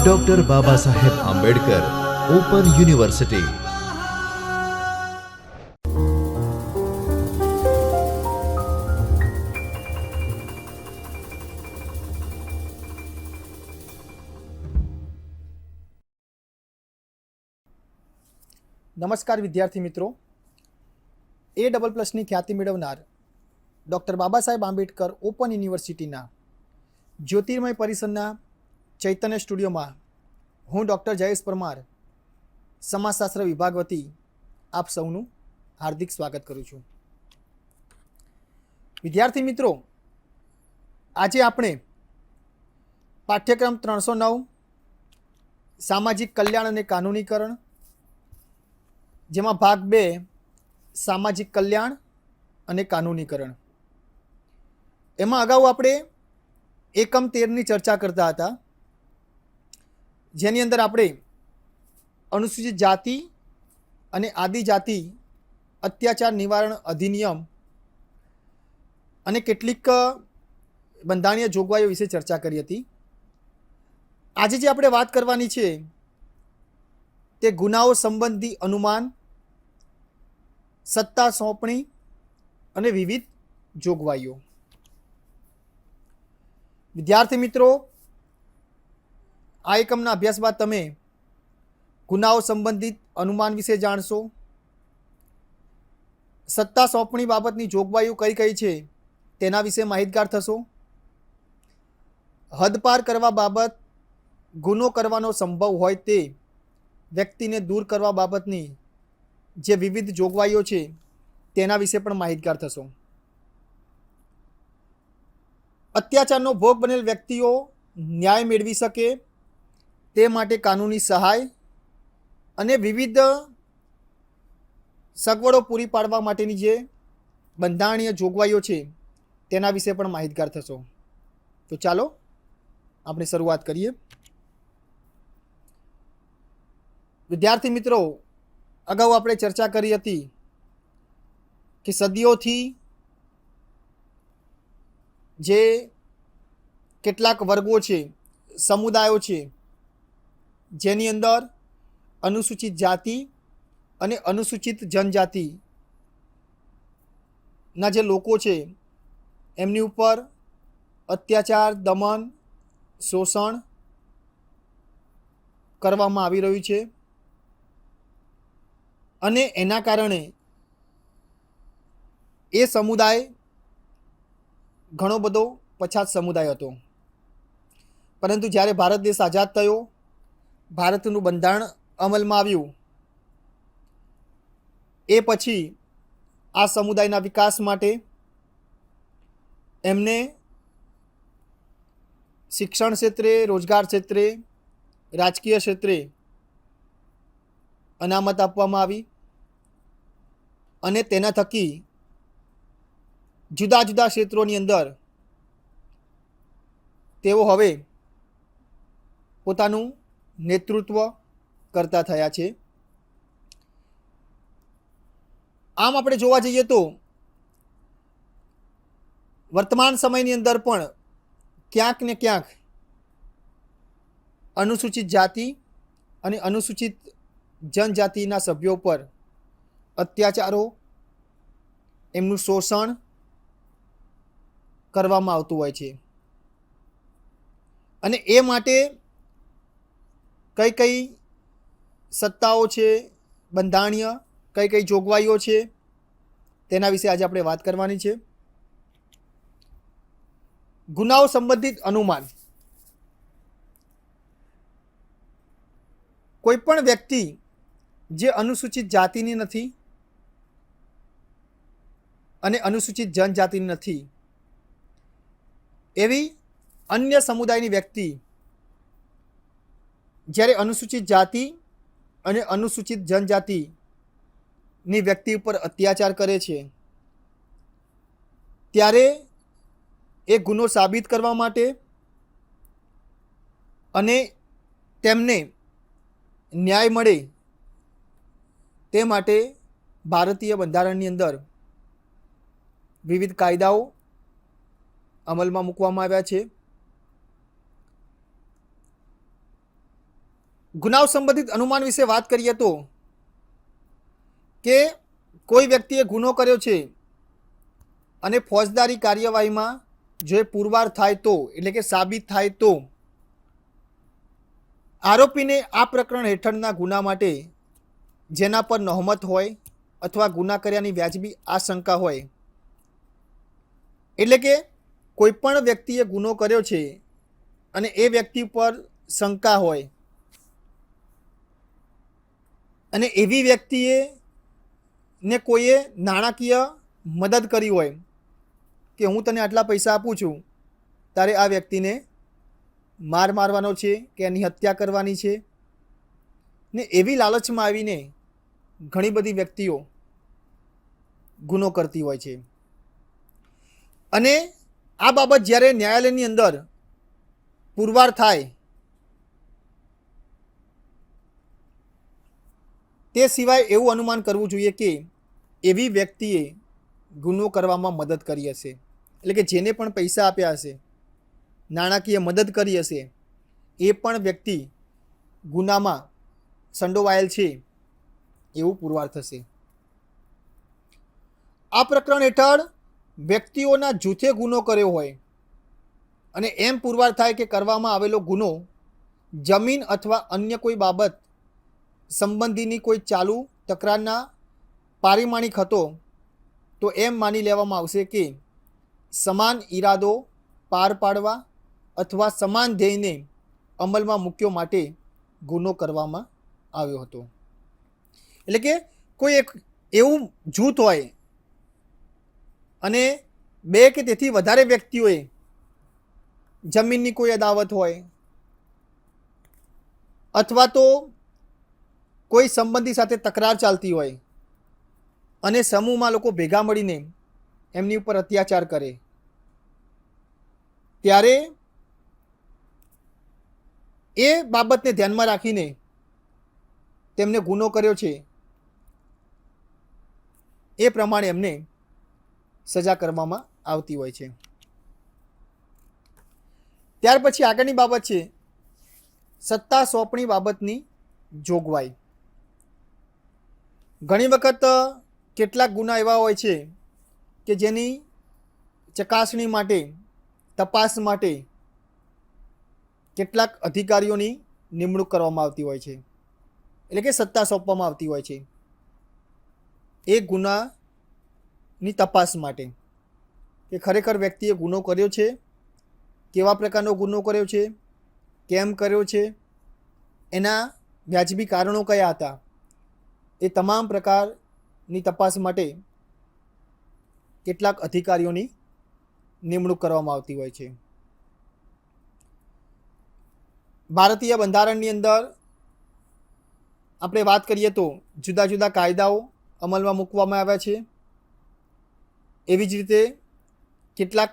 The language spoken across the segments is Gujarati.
Doctor Baba Saheb Ambedkar open university. નમસ્કાર વિદ્યાર્થી મિત્રો. A++ની ખ્યાતિ મેળવનાર ડૉક્ટર બાબા સાહેબ આંબેડકર ઓપન યુનિવર્સિટીના જ્યોતિર્મય પરિસરના ચૈતન્ય સ્ટુડિયોમાં હું ડૉક્ટર જયેશ પરમાર સમાજશાસ્ત્ર વિભાગ વતી આપ સૌનું હાર્દિક સ્વાગત કરું છું. વિદ્યાર્થી મિત્રો, આજે આપણે પાઠ્યક્રમ 309 સામાજિક કલ્યાણ અને કાનૂનીકરણ, જેમાં ભાગ 2 સામાજિક કલ્યાણ અને કાનૂનીકરણ, એમાં અગાઉ આપણે એકમ 13ની ચર્ચા કરતા હતા, જેની અંદર આપણે અનુસૂચિત જાતિ અને આદિજાતિ અત્યાચાર નિવારણ અધિનિયમ અને કેટલીક બંધારણીય જોગવાઈઓ વિશે ચર્ચા કરી હતી. આજે જે આપણે વાત કરવાની છે તે ગુનાઓ સંબંધી અનુમાન, સત્તા સોંપણી અને વિવિધ જોગવાઈઓ. વિદ્યાર્થી મિત્રો, આ એકમના અભ્યાસ બાદ તમે ગુનાઓ સંબંધિત અનુમાન વિશે જાણશો, સત્તા સોંપણી બાબતની જોગવાઈઓ કઈ કઈ છે તેના વિશે માહિતગાર થશો, હદપાર કરવા બાબત ગુનો કરવાનો સંભવ હોય તે વ્યક્તિને દૂર કરવા બાબતની જે વિવિધ જોગવાઈઓ છે તેના વિશે પણ માહિતગાર થશો. અત્યાચારનો ભોગ બનેલ વ્યક્તિઓ ન્યાય મેળવી શકે તે માટે કાનૂની સહાય અને વિવિધ સગવડો પૂરી પાડવા માટેની જે બંધારણીય જોગવાઈઓ છે તેના વિશે પણ માહિતગાર થશો. તો ચાલો આપણે શરૂઆત કરીએ. વિદ્યાર્થી મિત્રો, અગાઉ આપણે ચર્ચા કરી હતી કે સદીઓથી જે કેટલાક વર્ગો છે, સમુદાયો છે, જેની અંદર અનુસૂચિત જાતિ અને અનુસૂચિત જનજાતિના જે લોકો છે એમની ઉપર અત્યાચાર, દમન, શોષણ કરવામાં આવી રહ્યું છે અને એના કારણે એ સમુદાય ઘણો બધો પછાત સમુદાય હતો. પરંતુ જ્યારે ભારત દેશ આઝાદ થયો, ભારતનું બંધારણ અમલમાં આવ્યું, એ પછી આ સમુદાયના વિકાસ માટે એમને શિક્ષણ ક્ષેત્રે, રોજગાર ક્ષેત્રે, રાજકીય ક્ષેત્રે અનામત આપવામાં આવી અને તેના થકી જુદા જુદા ક્ષેત્રોની અંદર તેઓ હવે પોતાનું નેતૃત્વ કરતા થયા છે. આમ આપણે જોવા જઈએ તો વર્તમાન સમયની અંદર પણ ક્યાંક ને ક્યાંક અનુસૂચિત જાતિ અને અનુસૂચિત જનજાતિના સભ્યો પર અત્યાચારો, એમનું શોષણ કરવામાં આવતું હોય છે અને એ માટે કઈ કઈ સત્તાઓ છે, બંધારણીય કઈ કઈ જોગવાઈઓ છે તેના વિશે આજે આપણે વાત કરવાની છે. ગુનાઓ સંબંધિત અનુમાન. કોઈ પણ વ્યક્તિ જે અનુસૂચિત જાતિની નથી અને અનુસૂચિત જનજાતિની નથી એવી અન્ય સમુદાયની વ્યક્તિ જ્યારે અનુસૂચિત જાતિ અને અનુસૂચિત જનજાતિની વ્યક્તિ ઉપર અત્યાચાર કરે છે ત્યારે એ ગુનો સાબિત કરવા માટે અને તેમને ન્યાય મળે તે માટે ભારતીય બંધારણની અંદર વિવિધ કાયદાઓ અમલમાં મૂકવામાં આવ્યા છે. ગુનાઓ સંબંધિત અનુમાન વિશે વાત કરીએ તો કે કોઈ વ્યક્તિએ ગુનો કર્યો છે અને ફોજદારી કાર્યવાહીમાં જો એ પુરવાર થાય તો, એટલે કે સાબિત થાય તો આરોપીને આ પ્રકરણ હેઠળના ગુના માટે જેના પર નહોમત હોય અથવા ગુના કર્યાની વ્યાજબી આશંકા હોય, એટલે કે કોઈ પણ વ્યક્તિએ ગુનો કર્યો છે અને એ વ્યક્તિ પર શંકા હોય અને એવી વ્યક્તિએ ને કોઈએ નાણાકીય મદદ કરી હોય કે હું તને આટલા પૈસા આપું છું, તારે આ વ્યક્તિને મારવાનો છે કે એની હત્યા કરવાની છે, ને એવી લાલચમાં આવીને ઘણી બધી વ્યક્તિઓ ગુનો કરતી હોય છે. અને આ બાબત જ્યારે ન્યાયાલયની અંદર પુરવાર થાય તે સિવાય એવું અનુમાન કરવું જોઈએ કે એવી વ્યક્તિએ ગુનો કરવામાં મદદ કરી હશે, એટલે કે જેને પણ પૈસા આપ્યા હશે, નાણાકીય મદદ કરી હશે, એ પણ વ્યક્તિ ગુનામાં સંડોવાયેલ છે એવું પુરવાર થશે. આ પ્રકરણ હેઠળ વ્યક્તિઓના જૂથે ગુનો કર્યો હોય અને એમ પુરવાર થાય કે કરવામાં આવેલો ગુનો જમીન અથવા અન્ય કોઈ બાબત સંબંધીની કોઈ ચાલુ તકરારના પારિમાણિક હતો, તો એમ માની લેવામાં આવશે કે સમાન ઈરાદો પાર પાડવા અથવા સમાન ધ્યેયને અમલમાં મૂક્યો માટે ગુનો કરવામાં આવ્યો હતો. એટલે કે કોઈ એક એવું જૂથ હોય અને બે કે તેથી વધારે વ્યક્તિઓએ જમીનની કોઈ અદાવત હોય અથવા તો કોઈ સંબંધી સાથે તકરાર ચાલતી હોય અને સમૂહમાં લોકો ભેગા મળીને એમની ઉપર અત્યાચાર કરે, ત્યારે એ બાબતને ધ્યાનમાં રાખીને તેમને ગુનો કર્યો છે એ પ્રમાણે એમને સજા કરવામાં આવતી હોય છે. ત્યાર પછી આગળની બાબત છે સત્તા સોંપણી બાબતની જોગવાઈ. ઘણી વખત કેટલાક ગુના એવા હોય છે કે જેની ચકાસણી માટે, તપાસ માટે કેટલાક અધિકારીઓની નિમણૂક કરવામાં આવતી હોય છે, એટલે કે સત્તા સોંપવામાં આવતી હોય છે એ ગુનાની તપાસ માટે કે ખરેખર વ્યક્તિએ ગુનો કર્યો છે, કેવા પ્રકારનો ગુનો કર્યો છે, કેમ કર્યો છે, એના વ્યાજબી કારણો કયા હતા, એ તમામ પ્રકારની તપાસ માટે કેટલાક અધિકારીઓની નિમણૂક કરવામાં આવતી હોય છે. ભારતીય બંધારણની અંદર આપણે વાત કરીએ તો જુદા જુદા કાયદાઓ અમલમાં મૂકવામાં આવ્યા છે. એવી જ રીતે કેટલાક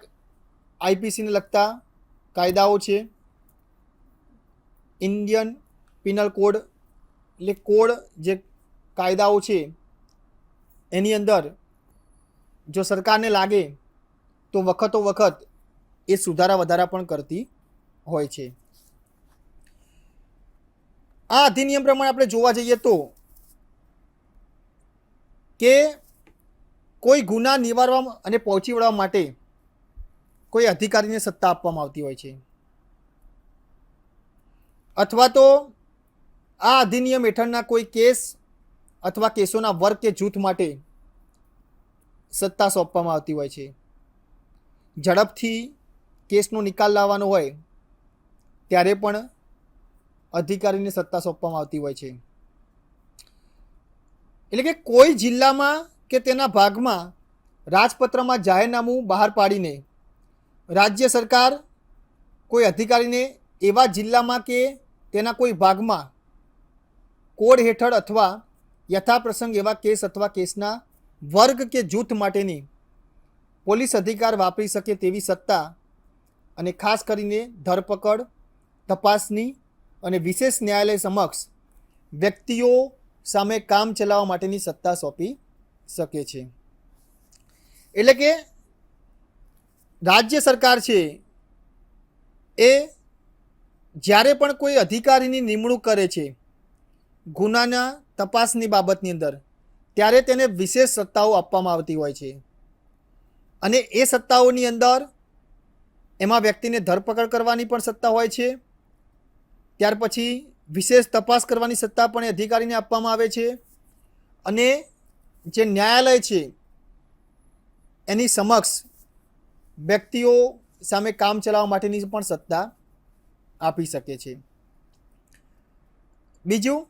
આઈપીસીને લગતા કાયદાઓ છે. ઇન્ડિયન પિનલ કોડ, એટલે કોડ જે કાયદાઓ છે એની અંદર જો સરકારને લાગે તો વખતો વખત એ સુધારા વધારા પણ કરતી હોય છે. આ અધિનિયમ પ્રમાણે આપણે જોવા જઈએ તો કે કોઈ ગુના નિવારવા અને પહોંચી વળવા માટે કોઈ અધિકારીને સત્તા આપવામાં આવતી હોય છે, અથવા તો આ અધિનિયમ હેઠળના કોઈ કેસ અથવા કેસોના વર્ગ કે જૂથ માટે સત્તા સોંપવામાં આવતી હોય છે. ઝડપથી કેસનો નિકાલ લાવવાનો હોય ત્યારે પણ અધિકારીને સત્તા સોંપવામાં આવતી હોય છે. એટલે કે કોઈ જિલ્લામાં કે તેના ભાગમાં રાજપત્રમાં જાહેરનામું બહાર પાડીને રાજ્ય સરકાર કોઈ અધિકારીને એવા જિલ્લામાં કે તેના કોઈ ભાગમાં કોડ હેઠળ અથવા યથાપ્રસંગ એવા કેસ અથવા કેસના વર્ગ કે જૂથ માટેની પોલીસ અધિકાર વાપરી શકે તેવી સત્તા અને ખાસ કરીને ધરપકડ, તપાસની અને વિશેષ ન્યાયાલય સમક્ષ વ્યક્તિઓ સામે કામ ચલાવવા માટેની સત્તા સોંપી શકે છે. એટલે કે રાજ્ય સરકાર છે એ જ્યારે પણ કોઈ અધિકારીની નિમણૂક કરે છે ગુનાના તપાસની બાબતની અંદર, ત્યારે તેને વિશેષ સત્તાઓ આપવામાં આવતી હોય છે અને એ સત્તાઓની અંદર એમાં વ્યક્તિને ધરપકડ કરવાની પણ સત્તા હોય છે. ત્યાર પછી વિશેષ તપાસ કરવાની સત્તા પણ એ અધિકારીને આપવામાં આવે છે અને જે ન્યાયાલય છે એની સમક્ષ વ્યક્તિઓ સામે કામ ચલાવવા માટેની પણ સત્તા આપી શકે છે. બીજું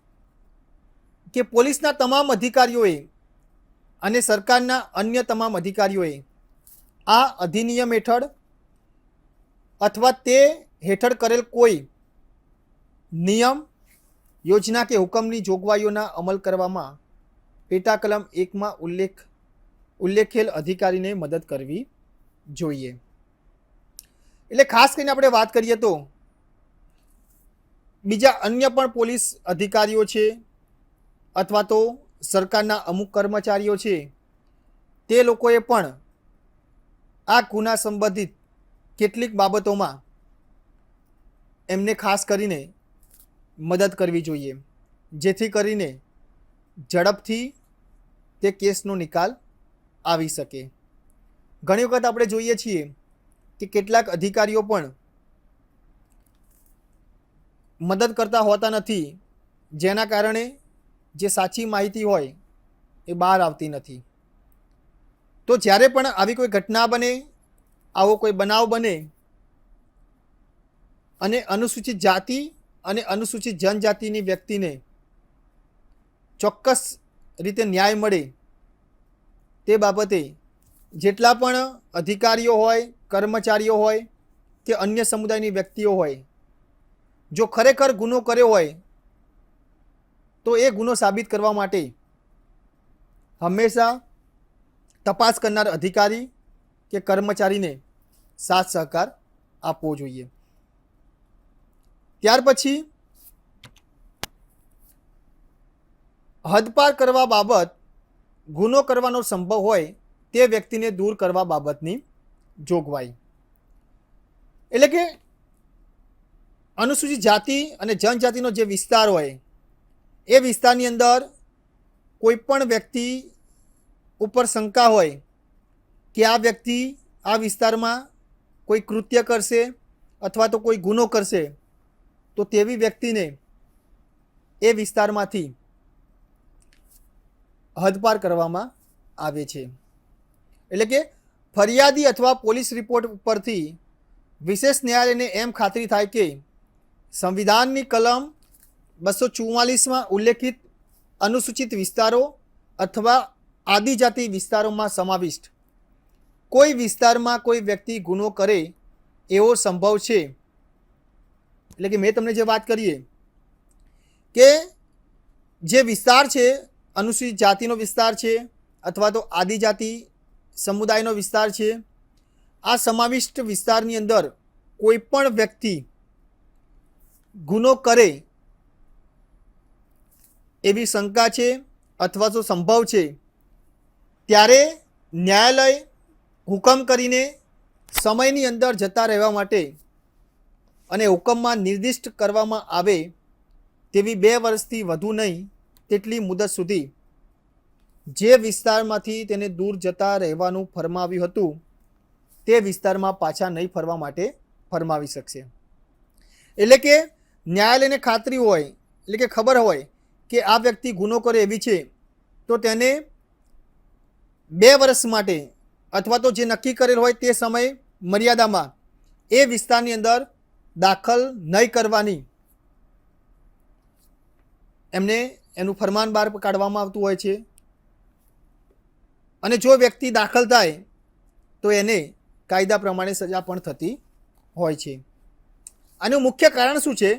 કે પોલીસના તમામ અધિકારીઓએ અને સરકારના અન્ય તમામ અધિકારીઓએ આ અધિનિયમ હેઠળ અથવા તે હેઠળ કરેલ કોઈ નિયમ, યોજના કે હુકમની જોગવાઈઓના અમલ કરવામાં પેટા કલમ 1માં ઉલ્લેખેલ અધિકારીને મદદ કરવી જોઈએ. એટલે ખાસ કરીને આપણે વાત કરીએ તો બીજા અન્ય પણ પોલીસ અધિકારીઓ છે અથવા તો સરકારના અમુક કર્મચારીઓ છે, તે લોકોએ પણ આ ગુના સંબંધિત કેટલીક બાબતોમાં એમને ખાસ કરીને મદદ કરવી જોઈએ, જેથી કરીને ઝડપથી તે કેસનો નિકાલ આવી શકે. ઘણી વખત આપણે જોઈએ છીએ કે કેટલાક અધિકારીઓ પણ મદદ કરતા હોતા નથી, જેના કારણે જે સાચી માહિતી હોય એ બહાર આવતી નથી. તો જ્યારે પણ આવી કોઈ ઘટના બને, આવો કોઈ બનાવ બને અને અનુસૂચિત જાતિ અને અનુસૂચિત જનજાતિની વ્યક્તિને ચોક્કસ રીતે ન્યાય મળે તે બાબતે જેટલા પણ અધિકારીઓ હોય, કર્મચારીઓ હોય કે અન્ય સમુદાયની વ્યક્તિઓ હોય, જો ખરેખર ગુનો કર્યો હોય તો એ ગુનો સાબિત કરવા માટે હંમેશા તપાસ કરનાર અધિકારી કે કર્મચારીને સાથ સહકાર આપવો જોઈએ. ત્યાર પછી હદપાર કરવા બાબત ગુનો કરવાનો સંભવ હોય તે વ્યક્તિને દૂર કરવા બાબતની જોગવાઈ. એટલે કે અનુસૂચિત જાતિ અને જનજાતિનો જે વિસ્તાર હોય એ વિસ્તારની અંદર કોઈ પણ વ્યક્તિ ઉપર શંકા હોય કે આ વ્યક્તિ આ વિસ્તારમાં કોઈ કૃત્ય કરશે અથવા તો કોઈ ગુનો કરશે, તો તેવી વ્યક્તિને એ વિસ્તારમાંથી હદપાર કરવામાં આવે છે. એટલે કે ફરિયાદી અથવા પોલીસ રિપોર્ટ ઉપરથી વિશેષ ન્યાયાલયને એમ ખાતરી થાય કે સંવિધાનની કલમ 244માં ઉલ્લેખિત અનુસૂચિત વિસ્તારો અથવા આદિજાતિ વિસ્તારોમાં સમાવિષ્ટ કોઈ વિસ્તારમાં કોઈ વ્યક્તિ ગુનો કરે એવો સંભવ છે. એટલે કે મેં તમને જે વાત કરીએ કે જે વિસ્તાર છે, અનુસૂચિત જાતિનો વિસ્તાર છે અથવા તો આદિજાતિ સમુદાયનો વિસ્તાર છે, આ સમાવિષ્ટ વિસ્તારની અંદર કોઈ પણ વ્યક્તિ ગુનો કરે એવી શંકા છે અથવા તો સંભવ છે, ત્યારે ન્યાયાલય હુકમ કરીને સમયની અંદર જતા રહેવા માટે અને હુકમમાં નિર્દિષ્ટ કરવામાં આવે તેવી 2 વર્ષથી વધુ નહીં તેટલી મુદત સુધી જે વિસ્તારમાંથી તેને દૂર જતા રહેવાનું ફરમાવ્યું હતું તે વિસ્તારમાં પાછા નહીં ફરવા માટે ફરમાવી શકશે. એટલે કે ન્યાયાલયને ખાતરી હોય, એટલે કે ખબર હોય કે આ વ્યક્તિ ગુનો કરે એવી છે, તો તેને 2 વર્ષ માટે અથવા તો જે નક્કી કરેલ હોય તે સમય મર્યાદામાં એ વિસ્તારની અંદર દાખલ નહીં કરવાની એમને એનું ફરમાન બહાર કાઢવામાં આવતું હોય છે. અને જો વ્યક્તિ દાખલ થાય તો એને કાયદા પ્રમાણે સજા પણ થતી હોય છે. આનું મુખ્ય કારણ શું છે?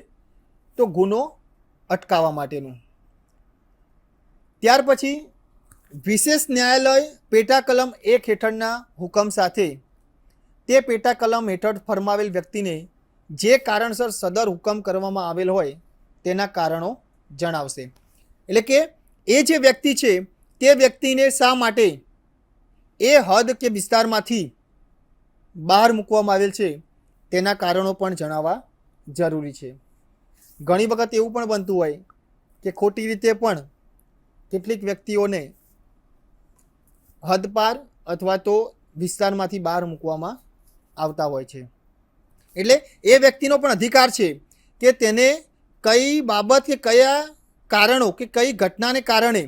તો ગુનો અટકાવવા માટેનું. ત્યાર પછી વિશેષ ન્યાયાલય પેટા કલમ 1 હેઠળના હુકમ સાથે તે પેટા કલમ હેઠળ ફરમાવેલ વ્યક્તિને જે કારણસર સદર હુકમ કરવામાં આવેલ હોય તેના કારણો જણાવશે. એટલે કે એ જે વ્યક્તિ છે તે વ્યક્તિને શા માટે એ હદ કે વિસ્તારમાંથી બહાર મૂકવામાં આવેલ છે તેના કારણો પણ જણાવવા જરૂરી છે. ઘણી વખત એવું પણ બનતું હોય કે ખોટી રીતે પણ કેટલીક વ્યક્તિઓને હદપાર અથવા તો વિસ્તારમાંથી બહાર મૂકવામાં આવતા હોય છે. એટલે એ વ્યક્તિનો પણ અધિકાર છે કે તેને કઈ બાબત કે કયા કારણો કે કઈ ઘટનાને કારણે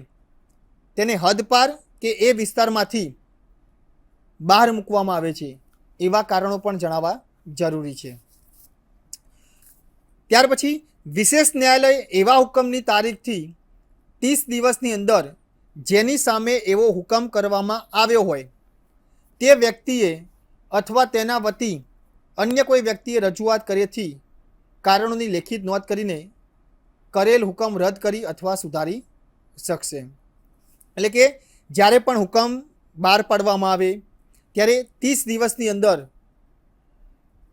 તેને હદપાર કે એ વિસ્તારમાંથી બહાર મૂકવામાં આવે છે, એવા કારણો પણ જણાવવા જરૂરી છે. ત્યાર પછી વિશેષ ન્યાયાલય એવા હુકમની તારીખથી 30 દિવસની અંદર જેની સામે એવો હુકમ કરવામાં આવ્યો હોય તે વ્યક્તિએ અથવા તેના વતી અન્ય કોઈ વ્યક્તિએ રજૂઆત કર્યેથી કારણોની લેખિત નોંધ કરીને કરેલ હુકમ રદ કરી અથવા સુધારી શકશે. એટલે કે જ્યારે પણ હુકમ બહાર પાડવામાં આવે ત્યારે 30 દિવસની અંદર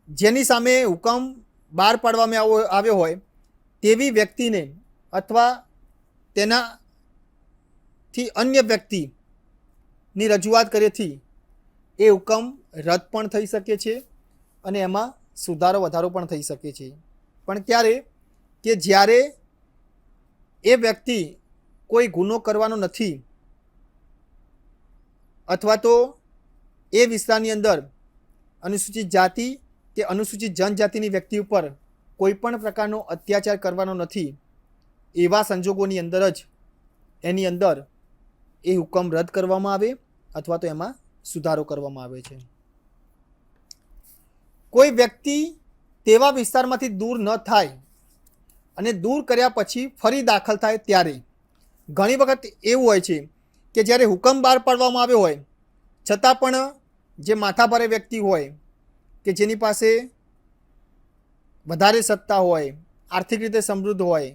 જેની સામે હુકમ બહાર પાડવામાં આવ્યો હોય તેવી વ્યક્તિને અથવા તેનાથી અન્ય વ્યક્તિની રજૂઆત કર્યેથી એ હુકમ રદ પણ થઈ શકે છે અને એમાં સુધારો વધારો પણ થઈ શકે છે. પણ ક્યારે કે જ્યારે એ વ્યક્તિ કોઈ ગુનો કરવાનો નથી અથવા તો એ વિસ્તારની અંદર અનુસૂચિત જાતિ કે અનુસૂચિત જનજાતિની વ્યક્તિ ઉપર કોઈ પણ પ્રકારનો અત્યાચાર કરવાનો નથી, એવા સંજોગોની અંદર જ એની અંદર એ હુકમ રદ કરવામાં આવે અથવા તો એમાં સુધારો કરવામાં આવે છે. કોઈ વ્યક્તિ તેવા વિસ્તારમાંથી દૂર ન થાય અને દૂર કર્યા પછી ફરી દાખલ થાય ત્યારે ઘણી વખત એવું હોય છે કે જ્યારે હુકમ બહાર પાડવામાં આવ્યો હોય છતાં પણ જે માથાભારે વ્યક્તિ હોય કે જેની પાસે વધારે સત્તા હોય, આર્થિક રીતે સમૃદ્ધ હોય,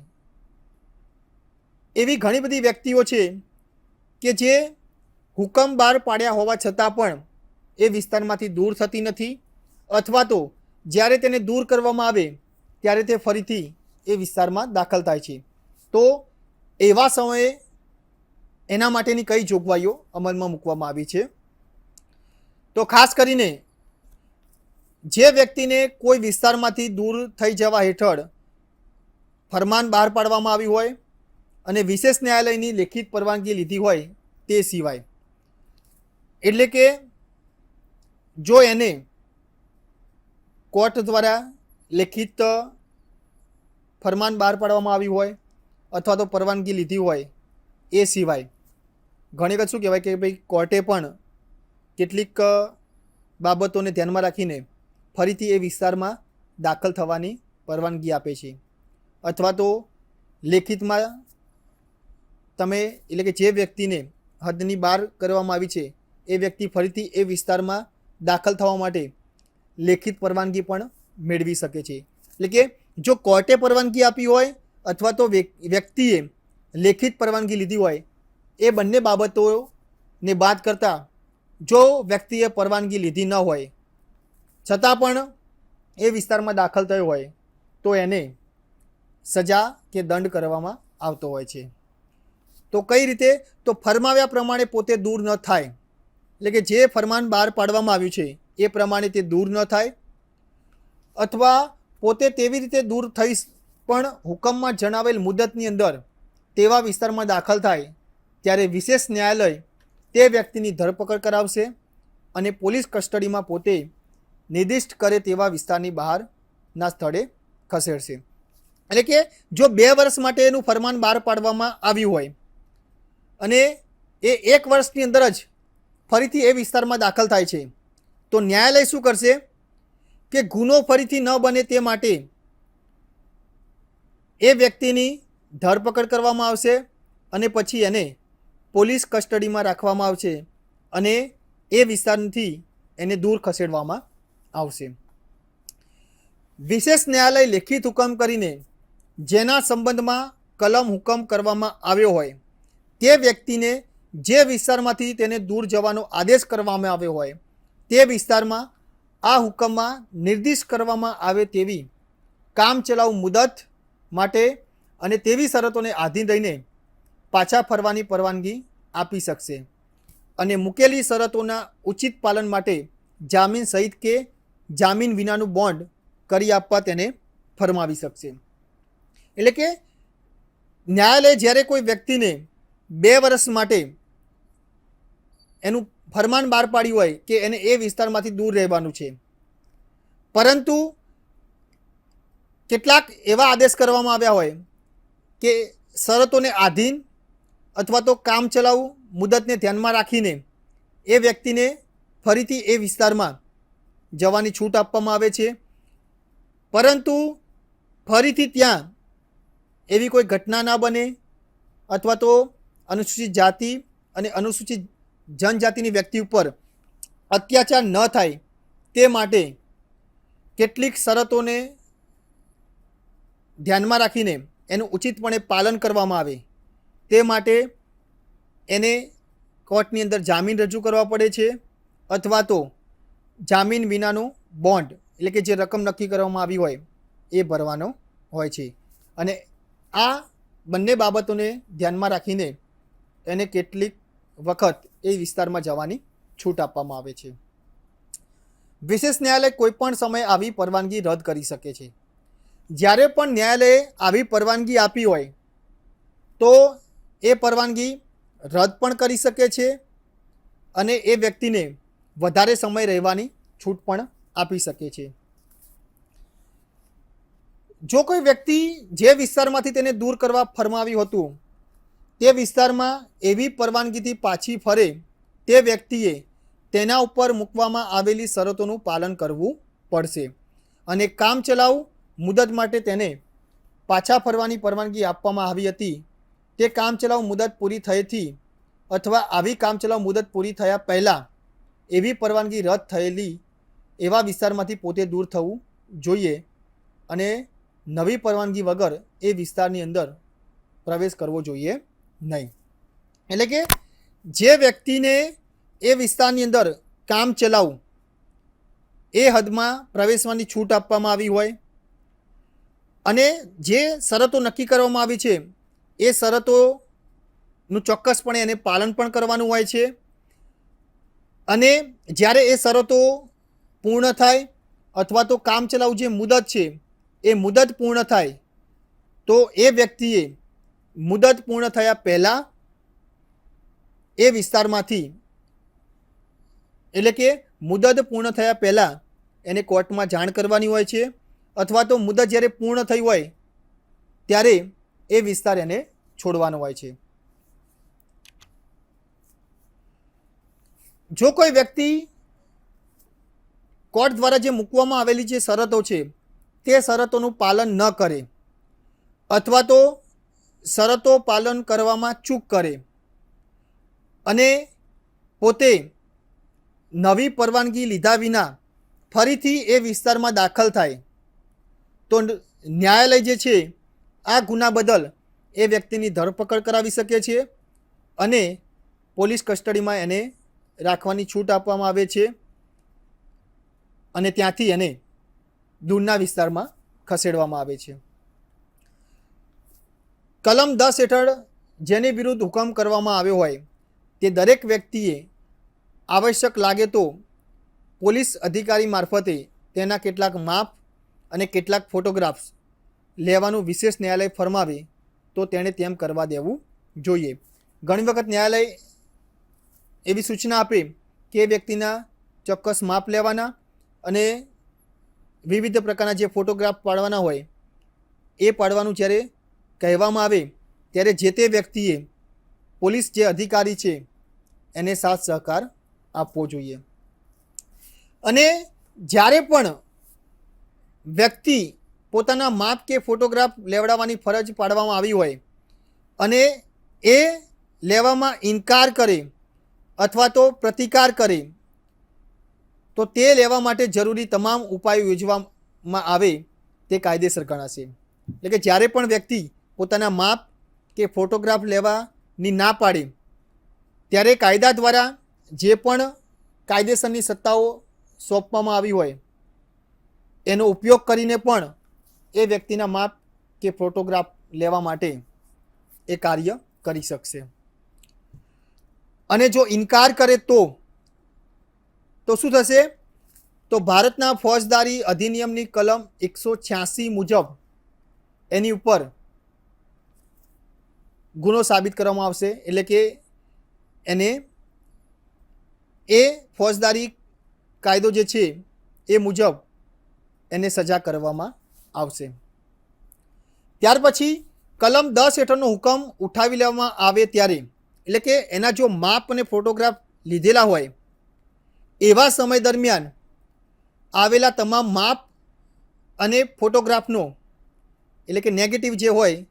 એવી ઘણી બધી વ્યક્તિઓ છે કે જે હુકમ બહાર પાડ્યા હોવા છતાં પણ એ વિસ્તારમાંથી દૂર થતી નથી અથવા તો જ્યારે તેને દૂર કરવામાં આવે ત્યારે તે ફરીથી એ વિસ્તારમાં દાખલ થાય છે. તો એવા સમયે એના માટેની કઈ જોગવાઈઓ અમલમાં મૂકવામાં આવી છે? તો ખાસ કરીને જે વ્યક્તિને કોઈ વિસ્તારમાંથી દૂર થઈ જવા હેઠળ ફરમાન બહાર પાડવામાં આવ્યું હોય અને વિશેષ ન્યાયાલયની લેખિત પરવાનગી લીધી હોય તે સિવાય, એટલે કે જો એને કોર્ટ દ્વારા લેખિત ફરમાન બહાર પાડવામાં આવ્યું હોય અથવા તો પરવાનગી લીધી હોય એ સિવાય ઘણી વખત શું કહેવાય કે ભાઈ કોર્ટે પણ કેટલીક બાબતોને ધ્યાનમાં રાખીને ફરીથી એ વિસ્તારમાં દાખલ થવાની પરવાનગી આપે છે અથવા તો લેખિતમાં તમે એટલે કે જે વ્યક્તિને હદની બહાર કરવામાં આવી છે એ વ્યક્તિ ફરીથી એ વિસ્તારમાં દાખલ થવા માટે લેખિત પરવાનગી પણ મેળવી શકે છે. એટલે કે જો કોર્ટે પરવાનગી આપી હોય અથવા તો વ્યક્તિએ લેખિત પરવાનગી લીધી હોય એ બંને બાબતોને બાદ કરતાં જો વ્યક્તિએ પરવાનગી લીધી ન હોય છતાં પણ એ વિસ્તારમાં દાખલ થયો હોય તો એને સજા કે દંડ કરવામાં આવતો હોય છે. તો કઈ રીતે? તો ફરમાવ્યા પ્રમાણે પોતે દૂર ન થાય, એટલે કે જે ફરમાન બહાર પાડવામાં આવ્યું છે એ પ્રમાણે તે દૂર ન થાય અથવા પોતે તેવી રીતે દૂર થઈ પણ હુકમમાં જણાવેલ મુદતની અંદર તેવા વિસ્તારમાં દાખલ થાય ત્યારે વિશેષ ન્યાયાલય તે વ્યક્તિની ધરપકડ કરાવશે અને પોલીસ કસ્ટડીમાં પોતે નિર્દિષ્ટ કરે તેવા વિસ્તારની બહારના સ્થળે ખસેડશે. એટલે કે જો 2 વર્ષ માટે એનું ફરમાન બહાર પાડવામાં આવ્યું હોય અને એ 1 વર્ષની અંદર જ ફરીથી એ વિસ્તારમાં દાખલ થાય છે તો ન્યાયાલય શું કરશે કે ગુનો ફરીથી ન બને તે માટે એ વ્યક્તિની ધરપકડ કરવામાં આવશે અને પછી એને પોલીસ કસ્ટડીમાં રાખવામાં આવશે અને એ વિસ્તારથી એને દૂર ખસેડવામાં આવશે. વિશેષ ન્યાયાલય લેખિત હુકમ કરીને જેના સંબંધમાં કલમ હુકમ કરવામાં આવ્યો હોય તે વ્યક્તિને જે વિસ્તારમાંથી તેને દૂર જવાનો આદેશ કરવામાં આવ્યો હોય તે વિસ્તારમાં આ હુકમમાં નિર્દિષ્ટ કરવામાં આવે તેવી કામચલાઉ મુદત માટે અને તેવી શરતોને આધીન રહીને પાછા ફરવાની પરવાનગી આપી શકશે અને મૂકેલી શરતોના ઉચિત પાલન માટે જામીન સહિત કે જામીન વિનાનું બોન્ડ કરી આપવા તેને ફરમાવી શકશે. એટલે કે ન્યાયાલય જ્યારે કોઈ વ્યક્તિને 2 વર્ષ માટે એનું ફરમાન બહાર પાડ્યું હોય કે એને એ વિસ્તારમાંથી દૂર રહેવાનું છે, પરંતુ કેટલાક એવા આદેશ કરવામાં આવ્યા હોય કે શરતોને આધીન અથવા તો કામચલાઉ મુદતને ધ્યાનમાં રાખીને એ વ્યક્તિને ફરીથી એ વિસ્તારમાં જવાની છૂટ આપવામાં આવે છે, પરંતુ ફરીથી ત્યાં એવી કોઈ ઘટના ના બને અથવા તો અનુસૂચિત જાતિ અને અનુસૂચિત જનજાતિની વ્યક્તિ ઉપર અત્યાચાર ન થાય તે માટે કેટલીક શરતોને ધ્યાનમાં રાખીને એનું ઉચિતપણે પાલન કરવામાં આવે તે માટે એને કોર્ટની અંદર જામીન રજૂ કરવા પડે છે, અથવા તો જામીન વિનાનો બોન્ડ એટલે કે જે રકમ નક્કી કરવામાં આવી હોય એ ભરવાનો હોય છે. અને આ બંને બાબતોને ધ્યાનમાં રાખીને એને કેટલીક વખત એ વિસ્તારમાં જવાની છૂટ આપવામાં આવે છે. વિશેષ ન્યાયાલય કોઈ પણ સમયે આવી પરવાનગી રદ કરી શકે છે. જ્યારે પણ ન્યાયાલયે આવી પરવાનગી આપી હોય તો એ પરવાનગી રદ પણ કરી શકે છે અને એ વ્યક્તિને વધારે સમય રહેવાની છૂટ પણ આપી શકે છે. જો કોઈ વ્યક્તિ જે વિસ્તારમાંથી તેને દૂર કરવા ફરમાવ્યું હતું તે વિસ્તારમાં એવી પરવાનગીથી પાછી ફરે તે વ્યક્તિએ તેના ઉપર મૂકવામાં આવેલી શરતોનું પાલન કરવું પડશે અને કામચલાઉ મુદત માટે તેને પાછા ફરવાની પરવાનગી આપવામાં આવી હતી તે કામચલાઉ મુદત પૂરી થયેથી અથવા આવી કામચલાઉ મુદત પૂરી થયા પહેલાં એવી પરવાનગી રદ થયેલી એવા વિસ્તારમાંથી પોતે દૂર થવું જોઈએ અને નવી પરવાનગી વગર એ વિસ્તારની અંદર પ્રવેશ કરવો જોઈએ નહીં. એટલે કે જે વ્યક્તિને એ વિસ્તારની અંદર કામ ચલાઉ એ હદમાં પ્રવેશવાની છૂટ આપવામાં આવી હોય અને જે શરતો નક્કી કરવામાં આવી છે એ શરતોનું ચોક્કસપણે એને પાલન પણ કરવાનું હોય છે અને જ્યારે એ શરતો પૂર્ણ થાય અથવા તો કામચલાઉ જે મુદત છે એ મુદત પૂર્ણ થાય તો એ વ્યક્તિએ મુદત પૂર્ણ થયા પહેલાં એ વિસ્તારમાંથી એટલે કે મુદત પૂર્ણ થયા પહેલાં એને કોર્ટમાં જાણ કરવાની હોય છે અથવા તો મુદત જ્યારે પૂર્ણ થઈ હોય ત્યારે એ વિસ્તાર એને છોડવાનો હોય છે. જો કોઈ વ્યક્તિ કોર્ટ દ્વારા જે મૂકવામાં આવેલી જે શરતો છે તે શરતોનું પાલન ન કરે અથવા તો શરતો પાલન કરવામાં ચૂક કરે અને પોતે નવી પરવાનગી લીધા વિના ફરીથી એ વિસ્તારમાં દાખલ થાય તો ન્યાયાલય જે છે આ ગુના બદલ એ વ્યક્તિની ધરપકડ કરાવી શકે છે અને પોલીસ કસ્ટડીમાં એને રાખવાની છૂટ આપવામાં આવે છે અને ત્યાંથી એને દૂરના વિસ્તારમાં ખસેડવામાં આવે છે. કલમ 10 હેઠળ જેની વિરુદ્ધ હુકમ કરવામાં આવ્યો હોય તે દરેક વ્યક્તિએ આવશ્યક લાગે તો પોલીસ અધિકારી મારફતે તેના કેટલાક માપ અને કેટલાક ફોટોગ્રાફ્સ લેવાનું વિશેષ ન્યાયાલય ફરમાવે તો તેણે તેમ કરવા દેવું જોઈએ. ઘણી વખત ન્યાયાલય એવી સૂચના આપે કે એ વ્યક્તિના ચોક્કસ માપ લેવાના અને વિવિધ પ્રકારના જે ફોટોગ્રાફ પાડવાના હોય એ પાડવાનું જ્યારે કહેવામાં આવે ત્યારે જે તે વ્યક્તિએ પોલીસ જે અધિકારી છે એને સાથ સહકાર આપવો જોઈએ. અને જ્યારે પણ વ્યક્તિ પોતાના માપ કે ફોટોગ્રાફ લેવડાવવાની ફરજ પાડવામાં આવી હોય અને એ લેવામાં ઇનકાર કરે અથવા તો પ્રતિકાર કરે તો તે લેવા માટે જરૂરી તમામ ઉપાયો યોજવામાં આવે તે કાયદેસર ગણાશે. એટલે કે જ્યારે પણ વ્યક્તિ પોતાના માપ કે ફોટોગ્રાફ લેવાની ના પાડે ત્યારે કાયદા દ્વારા જે પણ કાયદેસરની સત્તાઓ સોંપવામાં આવી હોય એનો ઉપયોગ કરીને પણ એ વ્યક્તિના માપ કે ફોટોગ્રાફ લેવા માટે એ કાર્ય કરી શકશે. અને જો ઇનકાર કરે તો શું થશે તો ભારતના ફોજદારી અધિનિયમની કલમ 186 મુજબ એની ઉપર ગુનો સાબિત કરવામાં આવશે. એટલે કે એને એ ફોજદારી કાયદો જે છે એ મુજબ એને સજા કરવામાં આવશે. ત્યાર પછી કલમ 10 હેઠળનો હુકમ ઉઠાવી લેવામાં આવે ત્યારે, એટલે કે એના જો માપ અને ફોટોગ્રાફ લીધેલા હોય એવા સમય દરમિયાન આવેલા તમામ માપ અને ફોટોગ્રાફનો, એટલે કે નેગેટિવ જે હોય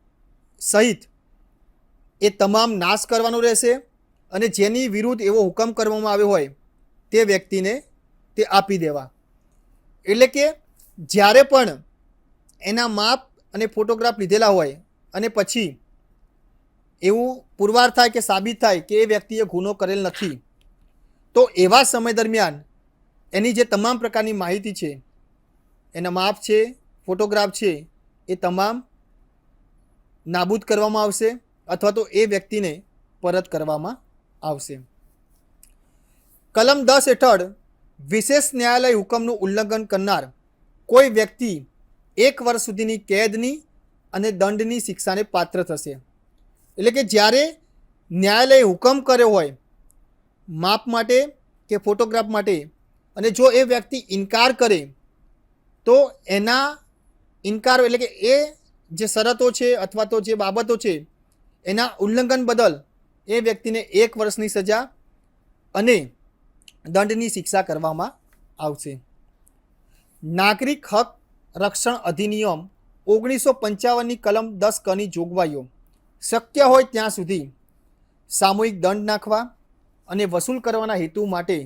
સહિત, એ તમામ નાશ કરવાનો રહેશે અને જેની વિરુદ્ધ એવો હુકમ કરવામાં આવ્યો હોય તે વ્યક્તિને તે આપી દેવા. એટલે કે જ્યારે પણ એના માપ અને ફોટોગ્રાફ લીધેલા હોય અને પછી એવું પુરવાર થાય કે સાબિત થાય કે એ વ્યક્તિએ ગુનો કરેલ નથી, તો એવા સમય દરમિયાન એની જે તમામ પ્રકારની માહિતી છે, એના માપ છે, ફોટોગ્રાફ છે, એ તમામ નાબૂદ કરવામાં આવશે અથવા તો એ વ્યક્તિને પરત કરવામાં આવશે. કલમ 10 હેઠળ વિશેષ ન્યાયાલય હુકમનું ઉલ્લંઘન કરનાર કોઈ વ્યક્તિ 1 વર્ષ સુધીની કેદની અને દંડની શિક્ષાને પાત્ર થશે. એટલે કે જ્યારે ન્યાયાલયે હુકમ કર્યો હોય માપ માટે કે ફોટોગ્રાફ માટે અને જો એ વ્યક્તિ ઇનકાર કરે તો એના ઇનકાર, એટલે કે એ જે શરતો છે અથવા તો જે બાબતો છે એના ઉલ્લંઘન બદલ એ વ્યક્તિને 1 વર્ષની સજા અને દંડની શિક્ષા કરવામાં આવશે. નાગરિક હક રક્ષણ અધિનિયમ 1955ની કલમ 10 કની જોગવાઈઓ શક્ય હોય ત્યાં સુધી સામૂહિક દંડ નાખવા અને વસૂલ કરવાના હેતુ માટે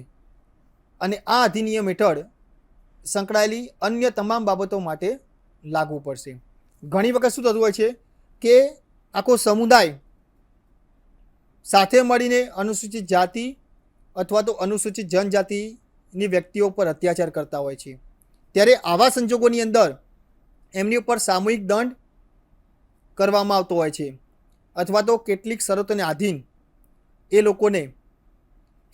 અને આ અધિનિયમ હેઠળ સંકળાયેલી અન્ય તમામ બાબતો માટે લાગુ પડશે. ઘણી વખત શું થતું હોય છે કે આખો સમુદાય સાથે મળીને અનુસૂચિત જાતિ અથવા તો અનુસૂચિત જનજાતિની વ્યક્તિઓ પર અત્યાચાર કરતા હોય છે. ત્યારે આવા સંજોગોની અંદર એમની ઉપર સામૂહિક દંડ કરવામાં આવતો હોય છે અથવા તો કેટલીક શરતોને આધીન એ લોકોને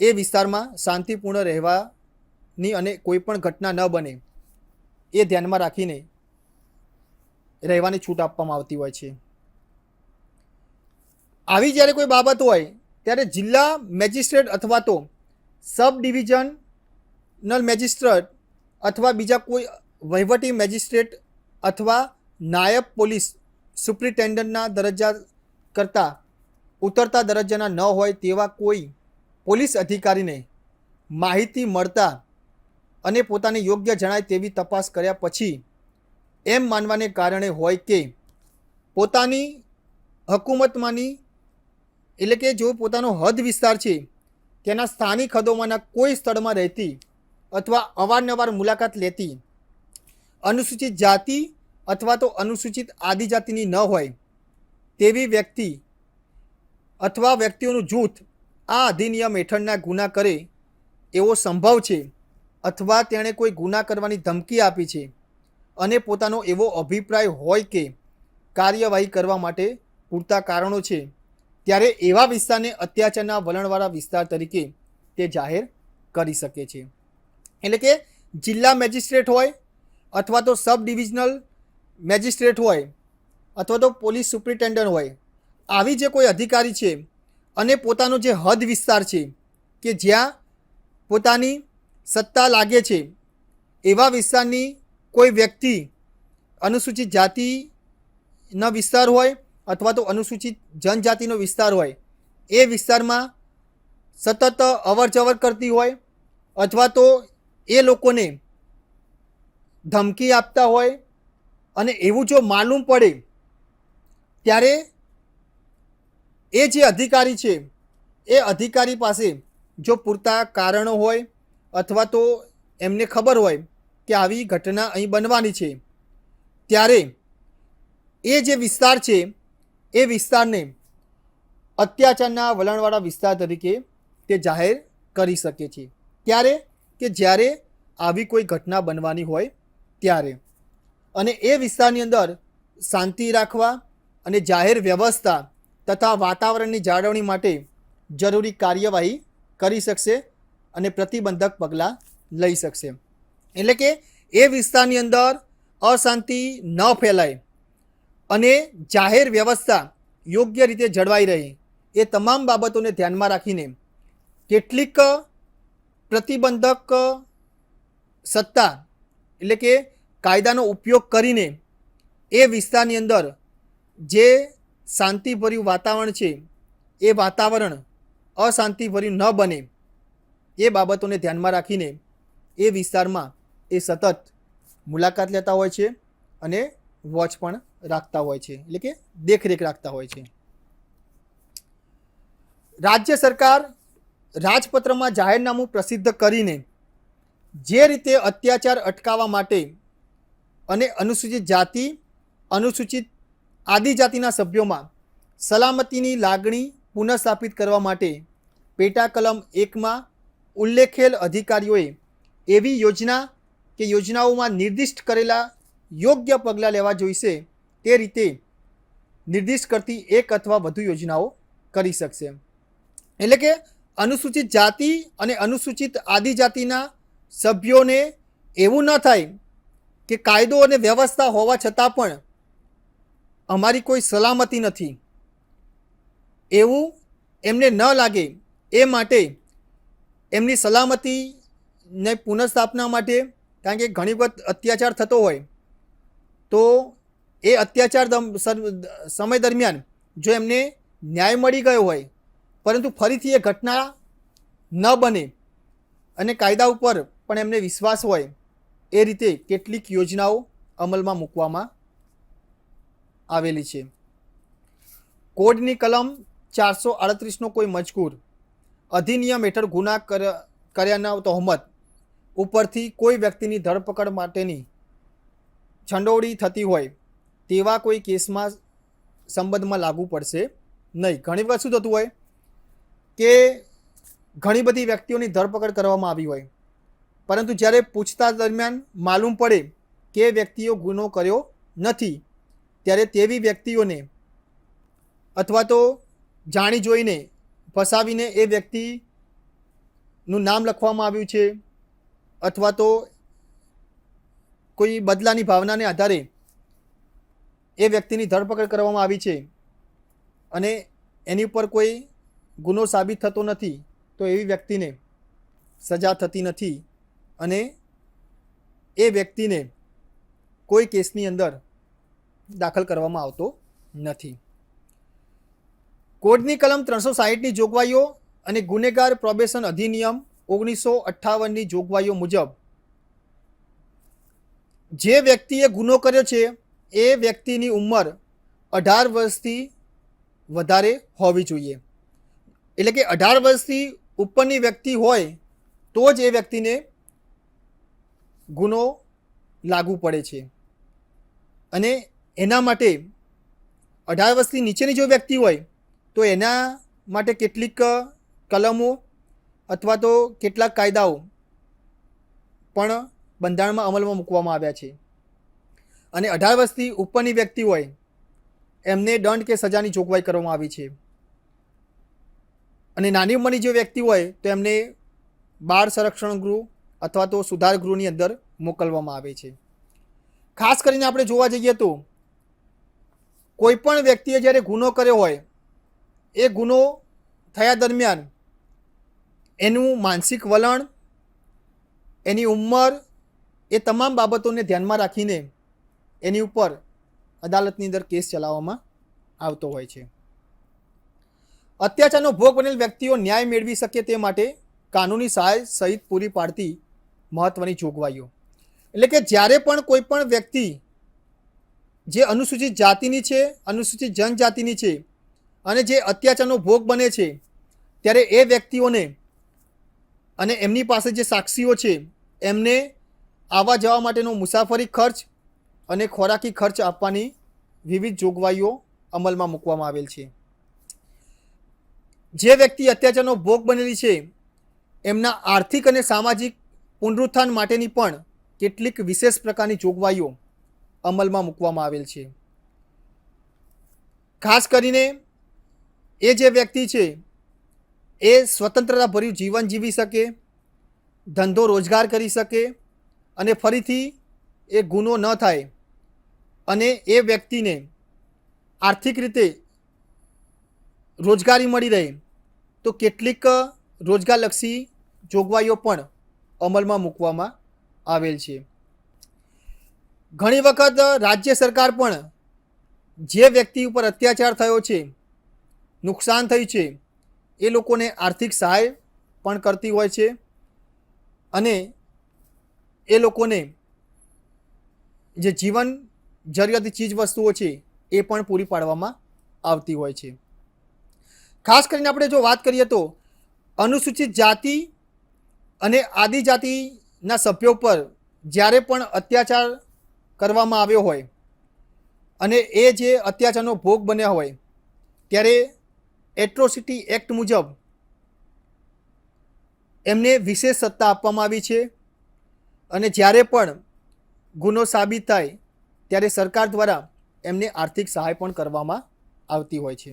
એ વિસ્તારમાં શાંતિપૂર્ણ રહેવાની અને કોઈ પણ ઘટના ન બને એ ધ્યાનમાં રાખીને રહેવાની છૂટ આપવામાં આવતી હોય છે. આવી જ્યારે કોઈ બાબત હોય ત્યારે જિલ્લા મેજિસ્ટ્રેટ અથવા તો સબ ડિવિઝનલ મેજિસ્ટ્રેટ અથવા બીજા કોઈ વહીવટી મેજિસ્ટ્રેટ અથવા નાયબ પોલીસ સુપ્રિન્ટેન્ડન્ટના દરજ્જા કરતાં ઉતરતા દરજ્જાના ન હોય તેવા કોઈ પોલીસ અધિકારીને માહિતી મળતા અને પોતાને યોગ્ય જણાય તેવી તપાસ કર્યા પછી એમ માનવાને કારણે હોય કે પોતાની હકુમતમાંની, એટલે કે જો પોતાનો હદ વિસ્તાર છે તેના સ્થાનિક હદોમાંના કોઈ સ્થળમાં રહેતી અથવા અવારનવાર મુલાકાત લેતી અનુસૂચિત જાતિ અથવા તો અનુસૂચિત આદિજાતિની ન હોય તેવી વ્યક્તિ અથવા વ્યક્તિઓનું જૂથ આ અધિનિયમ હેઠળના ગુના કરે એવો સંભવ છે અથવા તેણે કોઈ ગુના કરવાની ધમકી આપી છે અને પોતાનો એવો અભિપ્રાય હોય કે કાર્યવાહી કરવા માટે પૂરતા કારણો છે, ત્યારે એવા વિસ્તારને અત્યાચારના વલણવાળા વિસ્તાર તરીકે તે જાહેર કરી શકે છે. એટલે કે જિલ્લા મેજિસ્ટ્રેટ હોય અથવા તો સબ ડિવિઝનલ મેજિસ્ટ્રેટ હોય અથવા તો પોલીસ સુપ્રિન્ટેન્ડન્ટ હોય, આવી જે કોઈ અધિકારી છે અને પોતાનો જે હદ વિસ્તાર છે કે જ્યાં પોતાની સત્તા લાગે છે એવા વિસ્તારની કોઈ વ્યક્તિ અનુસૂચિત જાતિનો વિસ્તાર હોય અથવા તો અનુસૂચિત જનજાતિનો વિસ્તાર હોય એ વિસ્તારમાં સતત અવર જવર કરતી હોય અથવા તો એ લોકોને ધમકી આપતા હોય અને એવું જો માલુમ પડે ત્યારે એ જે અધિકારી છે એ અધિકારી પાસે જો પૂરતા કારણો હોય અથવા તો એમને ખબર હોય કે આવી ઘટના અહીં બનવાની છે, ત્યારે એ જે વિસ્તાર છે એ વિસ્તારને અત્યાચારના વલણવાળા વિસ્તાર તરીકે તે જાહેર કરી શકે છે. ત્યારે કે જ્યારે આવી કોઈ ઘટના બનવાની હોય ત્યારે, અને એ વિસ્તારની અંદર શાંતિ રાખવા અને જાહેર વ્યવસ્થા તથા વાતાવરણની જાળવણી માટે જરૂરી કાર્યવાહી કરી શકશે અને પ્રતિબંધક પગલાં લઈ શકશે. એટલે કે એ વિસ્તારની અંદર અશાંતિ ન ફેલાય અને જાહેર વ્યવસ્થા યોગ્ય રીતે જળવાઈ રહે, એ તમામ બાબતોને ધ્યાનમાં રાખીને કેટલીક પ્રતિબંધક સત્તા એટલે કે કાયદાનો ઉપયોગ કરીને એ વિસ્તારની અંદર જે શાંતિભર્યું વાતાવરણ છે એ વાતાવરણ અશાંતિભર્યું ન બને એ બાબતોને ધ્યાનમાં રાખીને એ વિસ્તારમાં એ સતત મુલાકાત લેતા હોય છે અને વોચ પણ રાખતા હોય છે, એટલે કે દેખરેખ રાખતા હોય છે. રાજ્ય સરકાર રાજપત્રમાં જાહેરનામું પ્રસિદ્ધ કરીને જે રીતે અત્યાચાર અટકાવવા માટે અને અનુસૂચિત જાતિ, અનુસૂચિત આદિજાતિના સભ્યોમાં સલામતીની લાગણી પુનઃસ્થાપિત કરવા માટે પેટા કલમ 1માં ઉલ્લેખેલ અધિકારીઓએ એવી યોજના કે યોજનાઓમાં નિર્દિષ્ટ કરેલા યોગ્ય પગલાં લેવા જોઈશે તે રીતે નિર્દિષ્ટ કરતી એક અથવા વધુ યોજનાઓ કરી શકશે. એટલે કે અનુસૂચિત જાતિ અને અનુસૂચિત આદિજાતિના સભ્યોને એવું ન થાય કે કાયદો અને વ્યવસ્થા હોવા છતાં પણ અમારી કોઈ સલામતી નથી, એવું એમને ન લાગે એ માટે એમની સલામતીને પુનઃસ્થાપના માટે, કારણ કે ઘણી વખત અત્યાચાર થતો હોય તો એ અત્યાચાર સમય દરમિયાન જો એમને ન્યાય મળી ગયો હોય પરંતુ ફરીથી એ ઘટના ન બને અને કાયદા ઉપર પણ એમને વિશ્વાસ હોય એ રીતે કેટલીક યોજનાઓ અમલમાં મૂકવામાં આવેલી છે. કોડની કલમ 438નો કોઈ મજકૂર અધિનિયમ હેઠળ ગુના કર્યાના તહોમત ઉપરથી કોઈ વ્યક્તિની ધરપકડ માટેની છંડોળી થતી હોય તેવા કોઈ કેસમાં સંબંધમાં લાગુ પડશે નહીં. ઘણી વખત શું થતું હોય કે ઘણી બધી વ્યક્તિઓની ધરપકડ કરવામાં આવી હોય પરંતુ જ્યારે પૂછતાછ દરમિયાન માલુમ પડે કે વ્યક્તિઓ ગુનો કર્યો નથી ત્યારે તેવી વ્યક્તિઓને અથવા તો જાણી જોઈને ફસાવીને એ વ્યક્તિનું નામ લખવામાં આવ્યું છે અથવા તો કોઈ બદલાની ભાવનાને આધારે એ વ્યક્તિની ધરપકડ કરવામાં આવી છે અને એની ઉપર કોઈ ગુનો સાબિત થતો નથી તો એવી વ્યક્તિને સજા થતી નથી અને એ વ્યક્તિને કોઈ કેસની અંદર દાખલ કરવામાં આવતો નથી. કોડની કલમ 360ની જોગવાઈઓ અને ગુનેગાર પ્રોબેશન અધિનિયમ 1958ની જોગવાઈઓ મુજબ જે વ્યક્તિએ ગુનો કર્યો છે એ વ્યક્તિની ઉંમર 18 વર્ષથી વધારે હોવી જોઈએ. એટલે કે 18 વર્ષથી ઉપરની વ્યક્તિ હોય તો જ એ વ્યક્તિને ગુનો લાગુ પડે છે અને એના માટે 18 વર્ષથી નીચેની જો વ્યક્તિ હોય તો એના માટે કેટલીક કલમો અથવા તો કેટલાક કાયદાઓ પણ બંધારણમાં અમલમાં મૂકવામાં આવ્યા છે અને 18 વર્ષથી ઉપરની વ્યક્તિ હોય એમને દંડ કે સજાની જોગવાઈ કરવામાં આવી છે અને નાની ઉંમરની જે વ્યક્તિ હોય તો એમને બાળ સંરક્ષણ ગૃહ અથવા તો સુધાર ગૃહની અંદર મોકલવામાં આવે છે. ખાસ કરીને આપણે જોવા જઈએ તો કોઈ પણ વ્યક્તિએ જ્યારે ગુનો કર્યો હોય એ ગુનો થયા દરમિયાન એનું માનસિક વલણ, એની ઉંમર, એ તમામ બાબતોને ધ્યાનમાં રાખીને એની ઉપર અદાલતની અંદર કેસ ચલાવવામાં આવતો હોય છે. અત્યાચારનો ભોગ બનેલ વ્યક્તિઓ ન્યાય મેળવી શકે તે માટે કાનૂની સહાય સહિત પૂરી પાડતી મહત્ત્વની જોગવાઈઓ. એટલે કે જ્યારે પણ કોઈ પણ વ્યક્તિ જે અનુસૂચિત જાતિની છે, અનુસૂચિત જનજાતિની છે અને જે અત્યાચારનો ભોગ બને છે ત્યારે એ વ્યક્તિઓને અને એમની પાસે જે સાક્ષીઓ છે એમને આવવા જવા માટેનો મુસાફરી ખર્ચ અને ખોરાકી ખર્ચ આપવાની વિવિધ જોગવાઈઓ અમલમાં મૂકવામાં આવેલ છે. જે વ્યક્તિ અત્યાચારનો ભોગ બનેલી છે એમના આર્થિક અને સામાજિક પુનરુત્થાન માટેની પણ કેટલીક વિશેષ પ્રકારની જોગવાઈઓ અમલમાં મૂકવામાં આવેલ છે. ખાસ કરીને એ જે વ્યક્તિ છે એ સ્વતંત્રતાભર્યું જીવન જીવી શકે, ધંધો રોજગાર કરી શકે અને ફરીથી એ ગુનો ન થાય અને એ વ્યક્તિને આર્થિક રીતે રોજગારી મળી રહે તો કેટલીક રોજગારલક્ષી જોગવાઈઓ પણ અમલમાં મૂકવામાં આવેલ છે. ઘણી વખત રાજ્ય સરકાર પણ જે વ્યક્તિ ઉપર અત્યાચાર થયો છે, નુકસાન થયું છે, એ લોકોને આર્થિક સહાય પણ કરતી હોય છે અને એ લોકોને જે જીવન જરૂરિયાતી ચીજ વસ્તુઓ છે એ પણ પૂરી પાડવામાં આવતી હોય છે. ખાસ કરીને આપણે જો વાત કરીએ તો અનુસૂચિત જાતિ અને આદિજાતિના સભ્યો પર જ્યારે પણ અત્યાચાર કરવામાં આવ્યો હોય અને એ જે અત્યાચારનો ભોગ બન્યા હોય ત્યારે એટ્રોસિટી એક્ટ મુજબ એમને વિશેષ સત્તા આપવામાં આવી છે અને જ્યારે પણ ગુનો સાબિત થાય ત્યારે સરકાર દ્વારા એમને આર્થિક સહાય પણ કરવામાં આવતી હોય છે.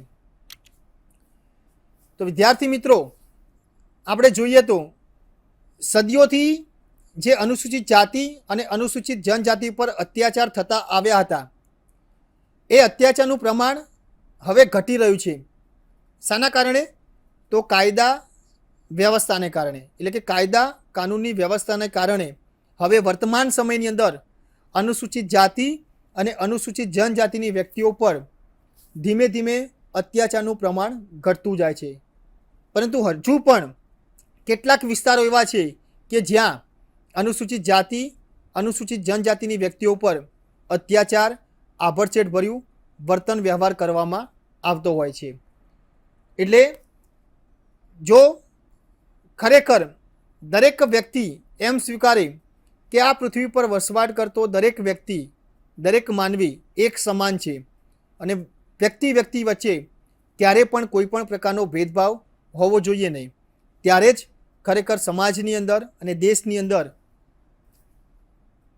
તો વિદ્યાર્થી મિત્રો, આપણે જોઈએ તો સદીઓથી જે અનુસૂચિત જાતિ અને અનુસૂચિત જનજાતિ પર અત્યાચાર થતા આવ્યા હતા એ અત્યાચારનું પ્રમાણ હવે ઘટી રહ્યું છે. શાના કારણે? તો કાયદા વ્યવસ્થાને કારણે, એટલે કે કાયદા કાનૂનની વ્યવસ્થાને કારણે હવે વર્તમાન સમયની અંદર અનુસૂચિત જાતિ અને અનુસૂચિત જનજાતિની વ્યક્તિઓ પર ધીમે ધીમે અત્યાચારનું પ્રમાણ ઘટતું જાય છે. પરંતુ હજુ પણ કેટલાક વિસ્તારો એવા છે કે જ્યાં અનુસૂચિત જાતિ અનુસૂચિત જનજાતિની વ્યક્તિઓ પર અત્યાચાર, આભડછેડ ભર્યું વર્તન વ્યવહાર કરવામાં આવતો હોય છે. એટલે જો ખરેખર દરેક વ્યક્તિ એમ સ્વીકારે કે આ પૃથ્વી પર વસવાટ કરતો દરેક વ્યક્તિ, દરેક માનવી એક સમાન છે અને વ્યક્તિ વચ્ચે ક્યારે પણ કોઈ પણ પ્રકારનો ભેદભાવ હોવો જોઈએ નહીં, ત્યારે જ ખરેખર સમાજની અંદર અને દેશની અંદર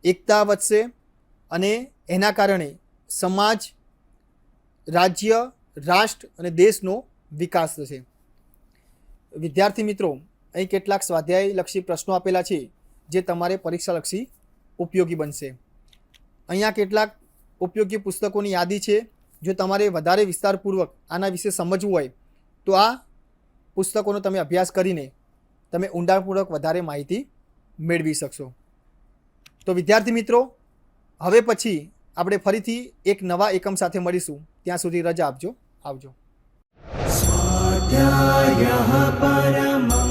એકતા વધશે અને એના કારણે સમાજ, રાજ્ય, રાષ્ટ્ર અને દેશનો વિકાસ થશે. વિદ્યાર્થી મિત્રો, અહીં કેટલાક સ્વાધ્યાયલક્ષી પ્રશ્નો આપેલા છે જે તમારે પરીક્ષાલક્ષી ઉપયોગી બનશે. અહીંયા કેટલાક ઉપયોગી પુસ્તકોની યાદી છે. જો તમારે વધારે વિસ્તારપૂર્વક આના વિશે સમજવું હોય તો આ પુસ્તકોનો તમે અભ્યાસ કરીને તમે ઊંડાણપૂર્વક વધારે માહિતી મેળવી શકશો. તો વિદ્યાર્થી મિત્રો, હવે પછી આપણે ફરીથી એક નવા એકમ સાથે મળીશું. ત્યાં સુધી રજા આપજો. આવજો. स्वाध्यायः परमं